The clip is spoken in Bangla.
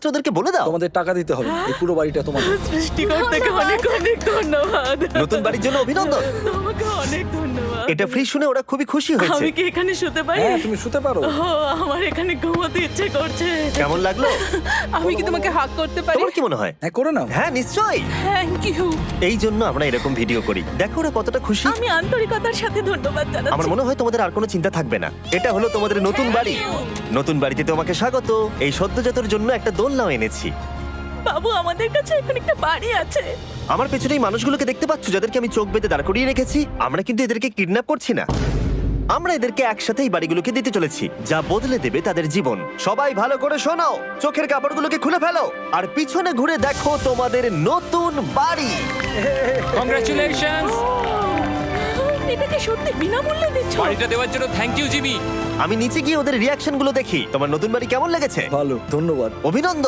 ওদেরকে বলে দাও তোমাদের টাকা দিতে হবে এই পুরো বাড়িটা তোমাদের। সৃষ্টিকর্তাকে অনেক অনেক ধন্যবাদ। নতুন বাড়ির জন্য অভিনন্দন। তোমাকে অনেক ধন্যবাদ। এটা ফ্রি শুনে ওরা খুবই খুশি হয়েছে। আমি কি এখানে শুতে পারি? হ্যাঁ তুমি শুতে পারো। ও, আমার এখানে ঘুমোতে ইচ্ছে করছে। কেমন লাগলো? আমি কি তোমাকে হাগ করতে পারি? তোমার কি মনে হয়? হ্যাঁ করে নাও। হ্যাঁ নিশ্চয়ই। Thank you. এই জন্য আমরা এরকম ভিডিও করি। দেখো ওরা কতটা খুশি। আমি আন্তরিকতার সাথে ধন্যবাদ আমার জানাচ্ছি। মনে হয় তোমাদের আর কোনো চিন্তা থাকবে না। এটা হলো তোমাদের নতুন বাড়ি। নতুন বাড়িতে তোমাকে স্বাগত। এই সদ্যজাতর জন্য একটা দোলনাও এনেছি। বাবু, আমাদের কাছে এখন একটা বাড়ি আছে। আমার পেছনে এই মানুষগুলোকে দেখতে পাচ্ছ যাদেরকে আমি চোখ বেঁধে দাঁড় করিয়ে রেখেছি? আমরা কিন্তু এদেরকে কিডন্যাপ করছি না। আমরা এদেরকে একসাথে এই বাড়িগুলোকে দিতে চলেছি, যা বদলে দেবে তাদের জীবন। সবাই ভালো করে শোনো, চোখের কাপড়গুলোকে খুলে ফেলো আর পিছনে ঘুরে দেখো তোমাদের নতুন বাড়ি। কংগ্রাচুলেশনস! এটাকে সত্যি বিনামূল্যে দিচ্ছ? বাড়িটা দেওয়ার জন্য থ্যাংক ইউ জিমি। আমি নিচে গিয়ে ওদের রিয়াকশনগুলো দেখি। তোমার নতুন বাড়ি কেমন লেগেছে? ভালো ধন্যবাদ। অভিনন্দন।